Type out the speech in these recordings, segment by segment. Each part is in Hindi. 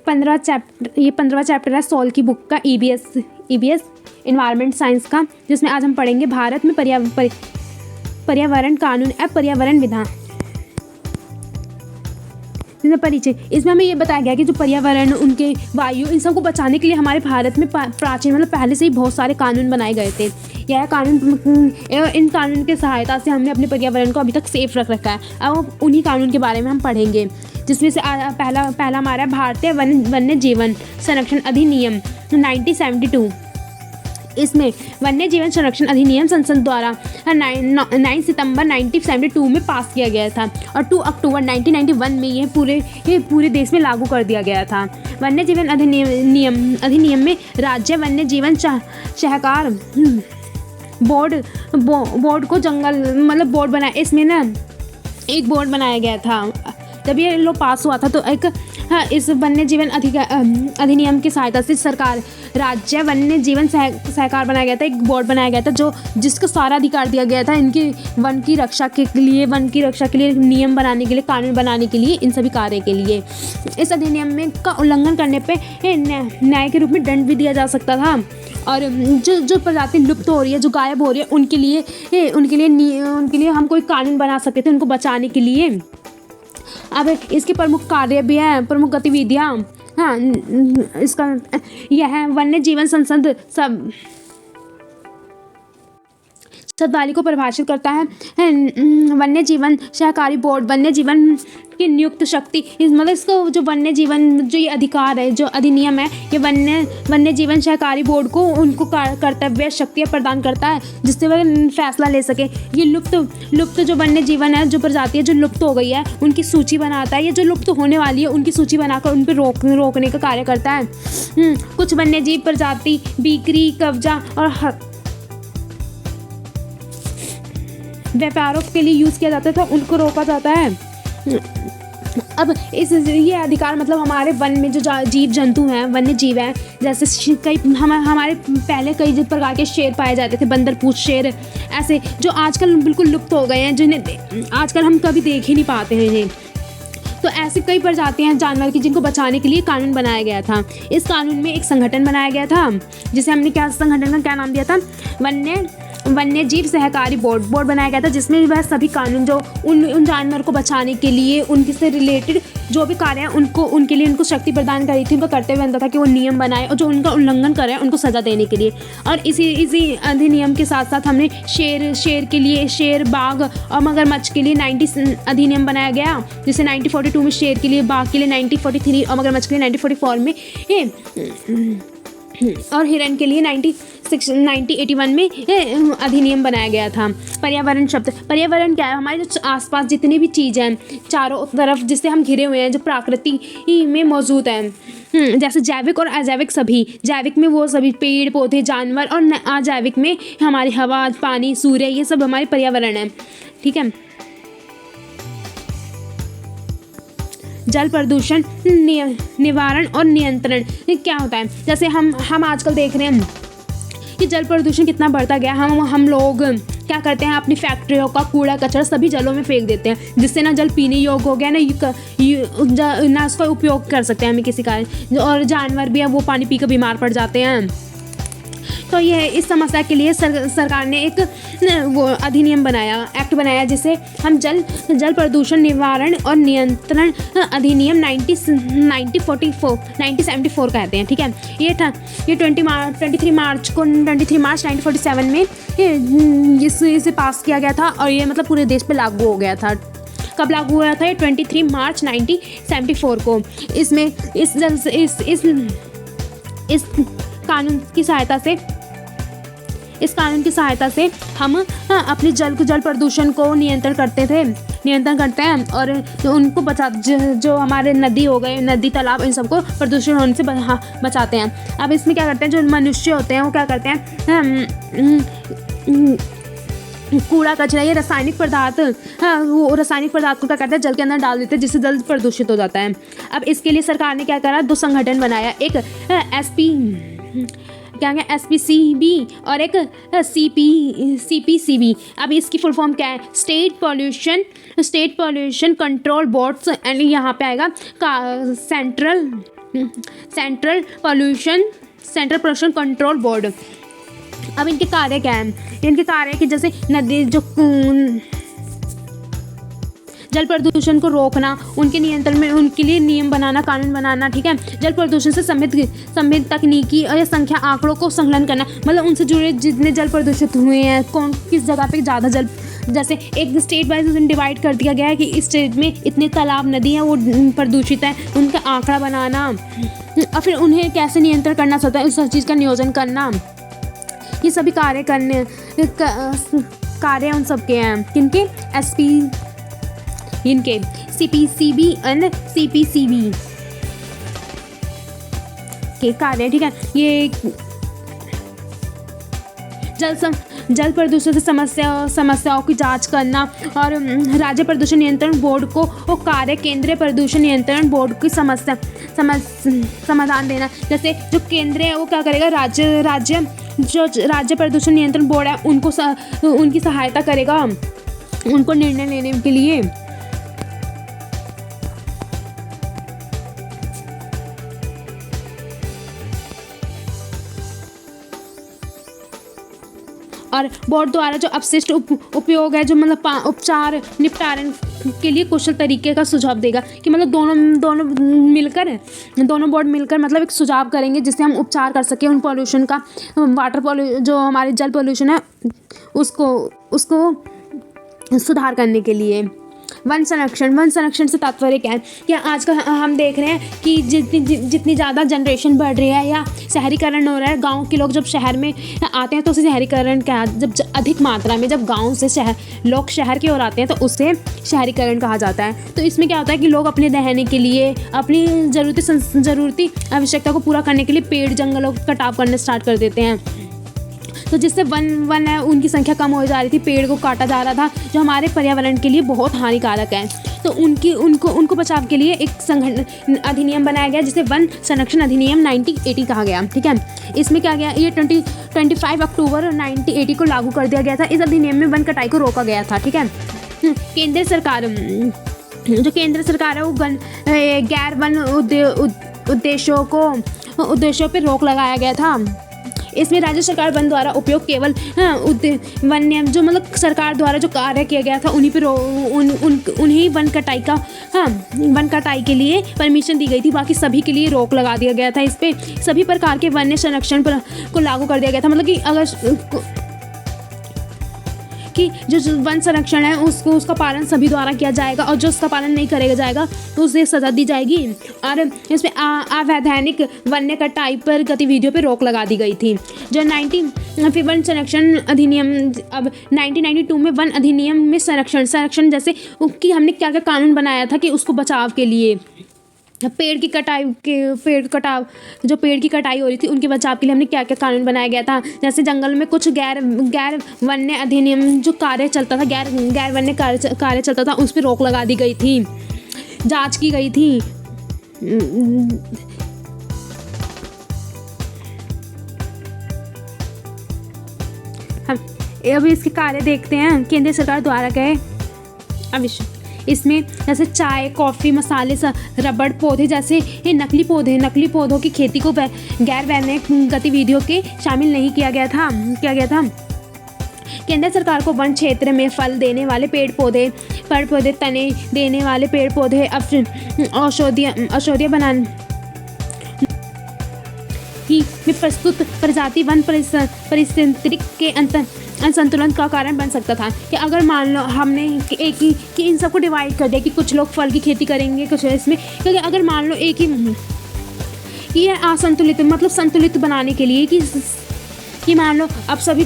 ये 15वां चैप्टर है सॉल की बुक का, EBS इन्वायरमेंट साइंस का, जिसमें आज हम पढ़ेंगे भारत में पर्यावरण कानून एवं पर्यावरण विधान परिचय। इसमें हमें ये बताया गया कि जो पर्यावरण, उनके वायु, इन सबको बचाने के लिए हमारे भारत में प्राचीन मतलब पहले से ही बहुत सारे कानून बनाए गए थे। यह कानून, इन कानून की सहायता से हमने अपने पर्यावरण को अभी तक सेफ रख रखा है। अब उन्हीं कानून के बारे में हम पढ़ेंगे, जिसमें से पहला हमारा है भारतीय वन्य जीवन संरक्षण अधिनियम 1972। इसमें वन्य जीवन संरक्षण अधिनियम संसद द्वारा 9 सितंबर 1972 में पास किया गया था और 2 अक्टूबर 1991 में यह पूरे देश में लागू कर दिया गया था। वन्य जीवन अधिनियम में राज्य वन्य जीवन सहकार बोर्ड को जंगल मतलब बोर्ड बनाया। इसमें ना एक बोर्ड बनाया गया था। जब ये लो पास हुआ था तो इस वन्य जीवन अधिनियम की सहायता से सरकार राज्य वन्य जीवन सहकार बनाया गया था, एक बोर्ड बनाया गया था जिसका सारा अधिकार दिया गया था इनकी वन की रक्षा के लिए नियम बनाने के लिए, कानून बनाने के लिए, इन सभी कार्य के लिए। इस अधिनियम में का उल्लंघन करने पे न्याय के रूप में दंड भी दिया जा सकता था। और जो प्रजाति लुप्त हो रही है, जो गायब हो रही है, उनके लिए हम कोई कानून बना सकते थे उनको बचाने के लिए। अब इसके प्रमुख कार्य भी हैं, प्रमुख गतिविधियाँ। हाँ, इसका यह है वन्य जीवन संसद शब्दावली को परिभाषित करता है। वन्य जीवन सहकारी बोर्ड वन्य जीवन की नियुक्त शक्ति, मतलब इसको जो वन्य जीवन जो ये अधिकार है, जो अधिनियम है, ये वन्य जीवन सहकारी बोर्ड को उनको कर्तव्य शक्तियाँ प्रदान करता है जिससे वह फैसला ले सके। ये लुप्त जो वन्य जीवन है, जो प्रजातियाँ जो लुप्त हो गई है, उनकी सूची बनाता है। ये जो लुप्त होने वाली है उनकी सूची बनाकर उन पर रोकने का कार्य करता है। कुछ वन्य जीव प्रजाति बिक्री, कब्जा और व्यापारों के लिए यूज़ किया जाता था, उनको रोका जाता है। अब ये अधिकार मतलब हमारे वन में जो जीव जंतु हैं, वन्य जीव हैं, जैसे हमारे पहले कई प्रकार के शेर पाए जाते थे, बंदरपूछ शेर, ऐसे जो आजकल बिल्कुल लुप्त हो गए हैं, जिन्हें आजकल हम कभी देख ही नहीं पाते हैं इन्हें। तो ऐसी कई प्रजातियां हैं जानवर की जिनको बचाने के लिए कानून बनाया गया था। इस कानून में एक संगठन बनाया गया था जिसे हमने संगठन का क्या नाम दिया था, वन्य जीव सहकारी बोर्ड बनाया गया था, जिसमें वह सभी कानून जो उन जानवर को बचाने के लिए, उनके से रिलेटेड जो भी कार्य हैं उनके लिए उनको शक्ति प्रदान करी थी। उनका कर्तव्य बनता था कि वो नियम बनाए और जो उनका उल्लंघन करे उनको सज़ा देने के लिए। और इसी अधिनियम के साथ साथ हमने शेर के लिए, शेर, बाघ और मगरमच्छ के लिए 90 अधिनियम बनाया गया, जिसे 1942 में शेर के लिए, बाघ के लिए 1943 और मगरमच्छ के लिए 1944 में और हिरन के लिए 1981 में अधिनियम बनाया गया था। पर्यावरण शब्द, पर्यावरण क्या है, हमारे जो आसपास जितनी भी चीज़ें हैं चारों तरफ जिससे हम घिरे हुए हैं, जो प्रकृति में मौजूद हैं, जैसे जैविक और अजैविक सभी। जैविक में वो सभी पेड़ पौधे जानवर और अजैविक में हमारी हवा, पानी, सूर्य, ये सब हमारे पर्यावरण है। ठीक है। जल प्रदूषण निवारण और नियंत्रण क्या होता है, जैसे हम आजकल देख रहे हैं कि जल प्रदूषण कितना बढ़ता गया। हम लोग क्या करते हैं, अपनी फैक्ट्रियों का कूड़ा कचरा सभी जलों में फेंक देते हैं, जिससे ना जल पीने योग्य हो गया ना उसका उपयोग कर सकते हैं हमें किसी कारण, और जानवर भी है वो पानी पीकर बीमार पड़ जाते हैं। तो यह इस समस्या के लिए सरकार ने एक वो अधिनियम बनाया, एक्ट बनाया, जिसे हम जल प्रदूषण निवारण और नियंत्रण अधिनियम 1974 कहते हैं। ठीक है। ये 23 मार्च 1947 में इसे पास किया गया था और ये मतलब पूरे देश पे लागू हो गया था। कब लागू हुआ था? 23 मार्च 1974 को। इसमें इस कानून की सहायता से हम अपने जल प्रदूषण को नियंत्रण करते हैं और उनको जो हमारे नदी हो गए, नदी तालाब, इन सबको प्रदूषण होने से बचाते हैं। अब इसमें क्या करते हैं, जो मनुष्य होते हैं वो क्या करते हैं, कूड़ा कचरा, ये रासायनिक पदार्थ, वो रासायनिक पदार्थ को क्या करते हैं, जल के अंदर डाल देते हैं, जिससे जल प्रदूषित हो जाता है। अब इसके लिए सरकार ने क्या करा, 2 संगठन बनाया, एक SPCB और एक CPCB। अब इसकी फुल फॉर्म क्या है, state pollution control boards, and यहाँ पे आएगा सेंट्रल पोल्यूशन कंट्रोल बोर्ड। अब इनके कार्य क्या हैं? इनके कार्य है कि जैसे नदी जो जल प्रदूषण को रोकना, उनके नियंत्रण में उनके लिए नियम बनाना, कानून बनाना, ठीक है। जल प्रदूषण से संबंधित तकनीकी या संख्या आंकड़ों को संकलन करना, मतलब उनसे जुड़े जितने जल प्रदूषित हुए हैं, कौन किस जगह पे ज़्यादा जल, जैसे एक स्टेट वाइज डिवाइड कर दिया गया है कि इस स्टेट में इतने तालाब नदी हैं वो प्रदूषित हैं, उनका आंकड़ा बनाना और फिर उन्हें कैसे नियंत्रण करना सकता है, उस हर चीज़ का नियोजन करना, ये सभी कार्य उन सबके हैं। किनके? SP, इनके CPCB एंड CPCB के कार्य, ठीक है। ये जल प्रदूषण से समस्याओं की जांच करना और राज्य प्रदूषण नियंत्रण बोर्ड को कार्य केंद्रीय प्रदूषण नियंत्रण बोर्ड की समाधान देना। जैसे जो केंद्र है वो क्या करेगा, राज्य प्रदूषण नियंत्रण बोर्ड है उनकी सहायता करेगा उनको निर्णय लेने के लिए। और बोर्ड द्वारा जो अपशिष्ट उपयोग है, जो मतलब उपचार निपटारण के लिए कुशल तरीके का सुझाव देगा कि मतलब दोनों बोर्ड मिलकर मतलब एक सुझाव करेंगे जिससे हम उपचार कर सकें उन पॉल्यूशन का, जो हमारे जल पॉल्यूशन है उसको सुधार करने के लिए। वन संरक्षण से तात्पर्य क्या है कि आजकल हम देख रहे हैं कि जितनी ज़्यादा जनरेशन बढ़ रही है या शहरीकरण हो रहा है, गांव के लोग जब शहर में आते हैं तो उसे शहरीकरण क्या, जब अधिक मात्रा में जब गांव से लोग शहर की ओर आते हैं तो उसे शहरीकरण कहा जाता है। तो इसमें क्या होता है कि लोग अपने रहने के लिए, अपनी ज़रूरती आवश्यकता को पूरा करने के लिए पेड़ जंगलों का कटाव करना स्टार्ट कर देते हैं। तो जिससे वन है उनकी संख्या कम हो जा रही थी, पेड़ को काटा जा रहा था जो हमारे पर्यावरण के लिए बहुत हानिकारक है। तो उनको बचाव के लिए एक अधिनियम बनाया गया जिसे वन संरक्षण अधिनियम 1980 कहा गया, ठीक है। इसमें क्या गया, ये 25 अक्टूबर 1980 को लागू कर दिया गया था। इस अधिनियम में वन कटाई को रोका गया था, ठीक है। केंद्र सरकार है वो गैर वन उद्देश्यों पर रोक लगाया गया था। इसमें राज्य सरकार वन द्वारा उपयोग केवल वन्य जो मतलब सरकार द्वारा जो कार्य किया गया था उन्हीं वन कटाई के लिए परमिशन दी गई थी, बाकी सभी के लिए रोक लगा दिया गया था। इस पे सभी प्रकार के वन्य संरक्षण को लागू कर दिया गया था, मतलब कि अगर कि जो वन संरक्षण है उसका पालन सभी द्वारा किया जाएगा और जो उसका पालन नहीं करेगा जाएगा तो उसे सजा दी जाएगी। और इसमें अवैधानिक वन्य कटाई पर गतिविधियों पर रोक लगा दी गई थी। जो फिर वन संरक्षण अधिनियम, अब 1992 में वन अधिनियम में संरक्षण जैसे कि हमने क्या क्या कानून बनाया था कि उसको बचाव के लिए पेड़ की कटाई हो रही थी उनके बचाव के लिए हमने क्या क्या कानून बनाया गया था। जैसे जंगल में कुछ गैर वन्य अधिनियम जो कार्य चलता था, गैर वन्य कार्य चलता था, उस पर रोक लगा दी गई थी, जांच की गई थी। हम अभी इसके कार्य देखते हैं केंद्र सरकार द्वारा गए अवश्य। इसमें जैसे चाय, कॉफ़ी, मसाले, रबड़ पौधे जैसे नकली पौधों की खेती को गैर वैज्ञानिक गतिविधियों के शामिल नहीं किया गया था। केंद्र सरकार को वन क्षेत्र में फल देने वाले पेड़ पौधे, तने देने वाले पेड़ पौधे, औषधियाँ बनाने में प्रस्तुत प्रजाति वन पारिस्थितिक के असंतुलन का कारण बन सकता था। कि अगर मान लो हमने कि इन सबको डिवाइड कर दिया कि कुछ लोग फल की खेती करेंगे, कुछ इसमें, क्योंकि अगर मान लो एक ही ये असंतुलित मतलब संतुलित बनाने के लिए कि मान लो अब सभी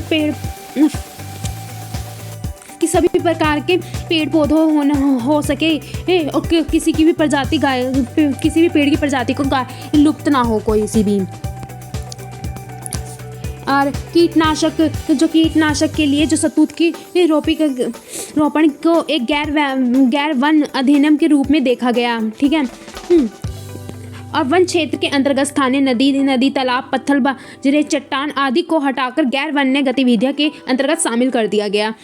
प्रकार के पेड़ पौधे हो सके और किसी की भी प्रजाति किसी भी पेड़ की प्रजाति को लुप्त ना हो कोई सी भी। और कीटनाशक के लिए जो शहतूत की रोपण को एक गैर वन अधिनियम के रूप में देखा गया, ठीक है। और वन क्षेत्र के अंतर्गत स्थानीय नदी, तालाब, पत्थर, बजरे, चट्टान आदि को हटाकर गैर वन्य गतिविधियों के अंतर्गत शामिल कर दिया गया।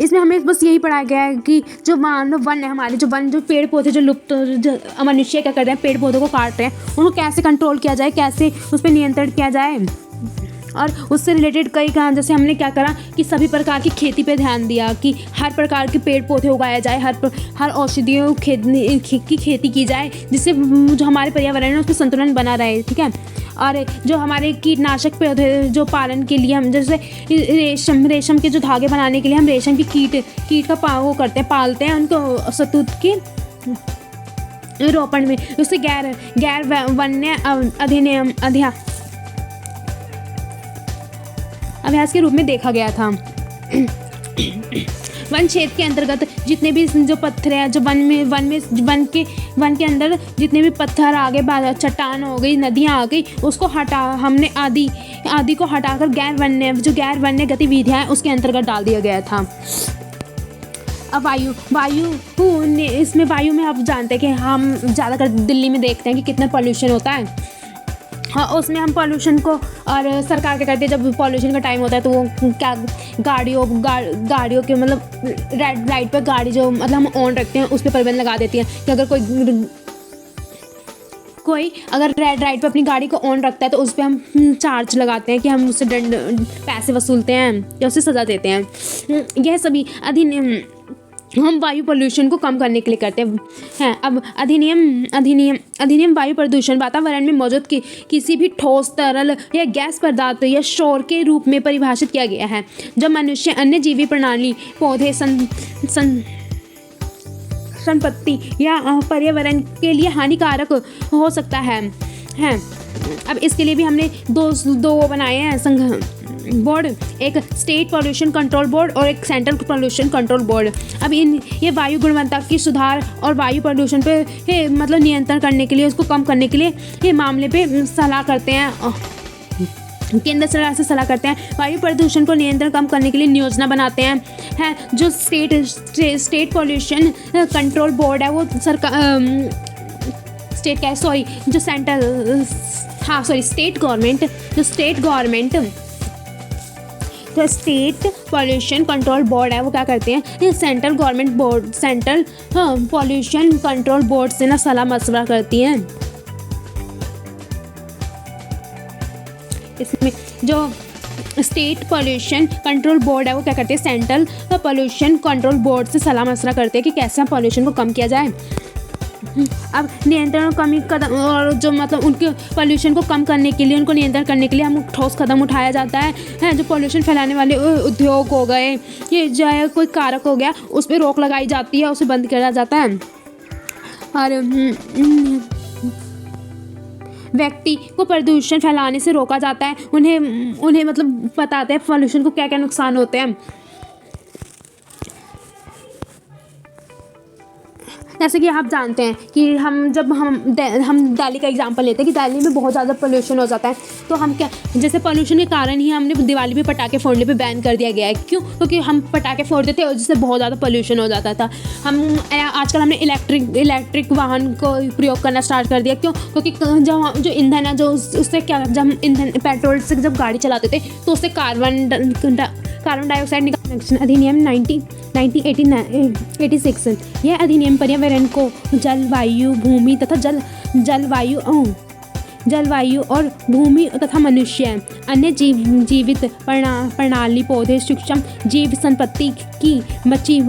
इसमें हमें बस यही पढ़ाया गया है कि जो वन है हमारे, जो पेड़ पौधे जो लुप्त, जो मनुष्य क्या कर रहे हैं, पेड़ पौधों को काट रहे हैं, उनको कैसे कंट्रोल किया जाए, कैसे उस पर नियंत्रण किया जाए। और उससे रिलेटेड कई काम, जैसे हमने क्या करा कि सभी प्रकार की खेती पे ध्यान दिया कि हर प्रकार के पेड़ पौधे उगाया जाए, हर औषधियों की खेती की जाए, जिससे जो हमारे पर्यावरण है उसमें संतुलन बना रहे। ठीक है। और जो हमारे कीटनाशक पौधे जो पालन के लिए हम, जैसे रेशम के जो धागे बनाने के लिए हम रेशम की कीट का वो करते हैं, पालते हैं उनको शहतूत के रोपण में, उससे गैर वन्य अधिनियम अभ्यास के रूप में देखा गया था। वन क्षेत्र के अंतर्गत जितने भी जो पत्थर हैं, जो वन के अंदर जितने भी पत्थर आ गए, चट्टान हो गई, नदियाँ आ गई, उसको हमने आदि को हटाकर गैर वन्य गतिविधियाँ उसके अंतर्गत डाल दिया गया था। अब इसमें वायु में आप जानते हैं कि हम ज़्यादातर दिल्ली में देखते हैं कि कितना पॉल्यूशन होता है। हाँ, उसमें हम पॉल्यूशन को, और सरकार क्या करती है, जब पॉल्यूशन का टाइम होता है तो वो क्या गाड़ियों के मतलब रेड लाइट पर गाड़ी जो मतलब हम ऑन रखते हैं उस पर प्रतिबंध लगा देती है कि अगर कोई अगर रेड लाइट पे अपनी गाड़ी को ऑन रखता है तो उस पर हम चार्ज लगाते हैं कि हम उससे पैसे वसूलते हैं या उसे सज़ा देते हैं। यह सभी अधिनियम हम वायु पोल्यूशन को कम करने के लिए करते हैं। अब अधिनियम वायु प्रदूषण वातावरण में मौजूद किसी भी ठोस, तरल या गैस पदार्थ या शोर के रूप में परिभाषित किया गया है, जो मनुष्य, अन्य जीवी प्रणाली, पौधे, संपत्ति या पर्यावरण के लिए हानिकारक हो सकता है। अब इसके लिए भी हमने दो बनाए हैं बोर्ड, एक स्टेट पॉल्यूशन कंट्रोल बोर्ड और एक सेंट्रल पॉल्यूशन कंट्रोल बोर्ड। अब ये वायु गुणवत्ता की सुधार और वायु प्रदूषण पे मतलब नियंत्रण करने के लिए, उसको कम करने के लिए ये मामले पे सलाह करते हैं, केंद्र सरकार से सलाह करते हैं। वायु प्रदूषण को नियंत्रण कम करने के लिए योजना बनाते हैं जो स्टेट पॉल्यूशन कंट्रोल बोर्ड है, वो स्टेट पॉल्यूशन कंट्रोल बोर्ड है, वो क्या करते हैं, ये सेंट्रल पॉल्यूशन कंट्रोल बोर्ड से ना सलाह मशवरा करती हैं। इसमें जो स्टेट पॉल्यूशन कंट्रोल बोर्ड है वो क्या करते हैं, सेंट्रल पॉल्यूशन कंट्रोल बोर्ड से सलाह मशवरा करते हैं कि कैसे पॉल्यूशन को कम किया जाए। अब नियंत्रण कमी कदम, और जो मतलब उनके पॉल्यूशन को कम करने के लिए, उनको नियंत्रण करने के लिए हम ठोस कदम उठाया जाता है। जो पॉल्यूशन फैलाने वाले उद्योग हो गए, ये जो है कोई कारक हो गया, उस पर रोक लगाई जाती है, उसे बंद किया जाता है। और व्यक्ति को प्रदूषण फैलाने से रोका जाता है, उन्हें मतलब बताते हैं पॉल्यूशन को क्या क्या नुकसान होते हैं। जैसे कि आप जानते हैं कि हम दिल्ली का एग्जांपल लेते हैं कि दिल्ली में बहुत ज़्यादा पोल्यूशन हो जाता है, तो हम क्या, जैसे पोल्यूशन के कारण ही हमने दिवाली पे पटाखे फोड़ने पे बैन कर दिया गया है। क्यों? क्योंकि हम पटाखे फोड़ते थे और जिससे बहुत ज़्यादा पोल्यूशन हो जाता था। आजकल हमने इलेक्ट्रिक वाहन को प्रयोग करना स्टार्ट कर दिया। क्यों? क्योंकि जो ईंधन है, जो उससे क्या, जब हम पेट्रोल से जब गाड़ी चलाते थे तो उससे कार्बन डाइऑक्साइड निकाल। अधिनियम 1986, यह अधिनियम पर्यावरण को जलवायु, भूमि तथा जलवायु और भूमि तथा मनुष्य, अन्य जीवित प्रणाली, पौधे, सूक्ष्म जीव संपत्ति की बची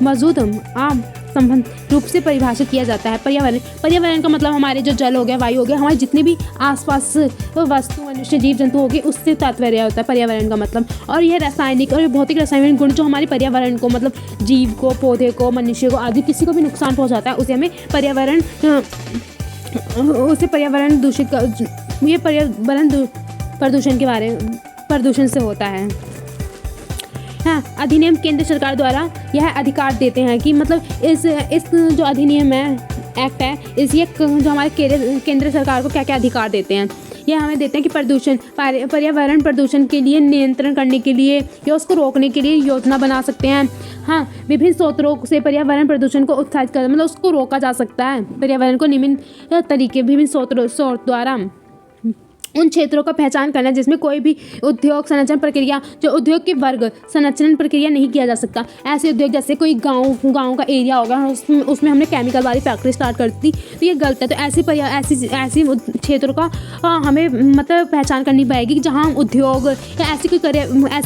मौजूद आम संबंध रूप से परिभाषित किया जाता है। पर्यावरण का मतलब हमारे जो जल हो गया, वायु हो गया, हमारे जितने भी आसपास वस्तु, मनुष्य, जीव जंतु हो गए, उससे तात्पर्य होता है पर्यावरण का मतलब। और यह रासायनिक और भौतिक रासायनिक गुण जो हमारे पर्यावरण को, मतलब जीव को, पौधे को, मनुष्य को आदि किसी को भी नुकसान पहुंचाता है, उसे हमें पर्यावरण दूषित, ये पर्यावरण प्रदूषण के बारे में, प्रदूषण से होता है। हाँ, अधिनियम केंद्र सरकार द्वारा यह अधिकार देते हैं कि मतलब इस जो अधिनियम है, एक्ट है, ये जो हमारे केंद्र सरकार को क्या क्या अधिकार देते हैं, यह हमें देते हैं कि पर्यावरण प्रदूषण के लिए नियंत्रण करने के लिए या उसको रोकने के लिए योजना बना सकते हैं। हाँ, विभिन्न स्रोतों से पर्यावरण प्रदूषण को उत्साहित कर, मतलब उसको रोका जा सकता है। पर्यावरण को निम्न तरीके विभिन्न स्रोत द्वारा उन क्षेत्रों का पहचान करना जिसमें कोई भी उद्योग संरचना प्रक्रिया जो उद्योग के वर्ग संरचना प्रक्रिया नहीं किया जा सकता। ऐसे उद्योग जैसे कोई गांव का एरिया होगा, उसमें हमने केमिकल वाली फैक्ट्री स्टार्ट कर दी तो ये गलत है। तो ऐसी क्षेत्रों का हमें मतलब पहचान करनी पड़ेगी जहाँ उद्योग या ऐसी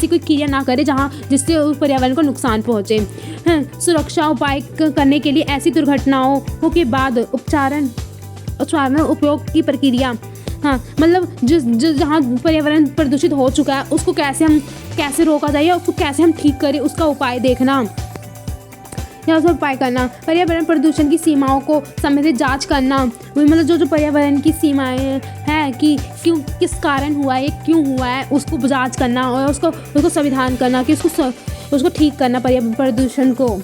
कोई क्रिया ना करे जिससे पर्यावरण को नुकसान पहुँचे। सुरक्षा उपाय करने के लिए ऐसी दुर्घटनाओं के बाद उपचारण उपयोग की प्रक्रिया, हाँ मतलब जहाँ पर्यावरण प्रदूषित हो चुका है उसको कैसे रोका जाए या उसको कैसे हम ठीक करें, उसका उपाय देखना या उसका उपाय करना। पर्यावरण प्रदूषण की सीमाओं को समय से जांच करना, मतलब जो पर्यावरण की सीमाएं हैं कि किस कारण हुआ है, क्यों हुआ है, उसको जांच करना और उसको संविधान करना कि उसको ठीक करना पर्यावरण प्रदूषण को।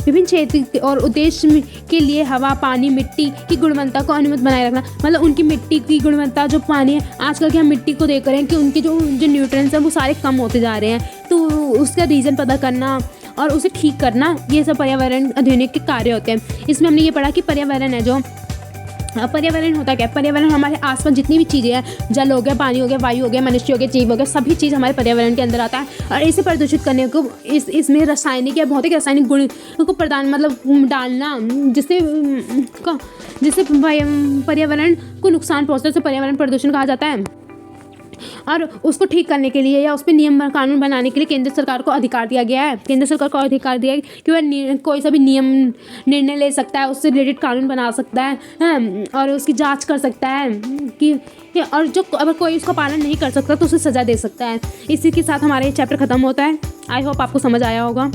विभिन्न क्षेत्र और उद्देश्य के लिए हवा, पानी, मिट्टी की गुणवत्ता को अनुमत बनाए रखना, मतलब उनकी मिट्टी की गुणवत्ता, जो पानी है आजकल के हम मिट्टी को देख रहे हैं कि उनके जो न्यूट्रिएंट्स हैं वो सारे कम होते जा रहे हैं, तो उसका रीज़न पता करना और उसे ठीक करना, ये सब पर्यावरण अध्ययन के कार्य होते हैं। इसमें हमने ये पढ़ा कि पर्यावरण है जो पर्यावरण होता क्या है। पर्यावरण हमारे आसपास जितनी भी चीज़ें हैं, जल हो गया, पानी हो गया, वायु हो गया, मनुष्य हो गया, जीव हो गया, सभी चीज़ हमारे पर्यावरण के अंदर आता है। और इसे प्रदूषित करने को इसमें रासायनिक या भौतिक रासायनिक गुण को प्रदान मतलब डालना जिससे पर्यावरण को नुकसान पहुँचता है, उसे पर्यावरण प्रदूषण कहा जाता है। और उसको ठीक करने के लिए या उस पर नियम कानून बनाने के लिए केंद्र सरकार को अधिकार दिया गया है। केंद्र सरकार को अधिकार दिया है कि वह कोई सा भी निर्णय ले सकता है, उससे रिलेटेड कानून बना सकता है और उसकी जांच कर सकता है कि और जो अगर कोई उसका पालन नहीं कर सकता तो उसे सज़ा दे सकता है। इसी के साथ हमारा ये चैप्टर ख़त्म होता है। आई होप आपको समझ आया होगा।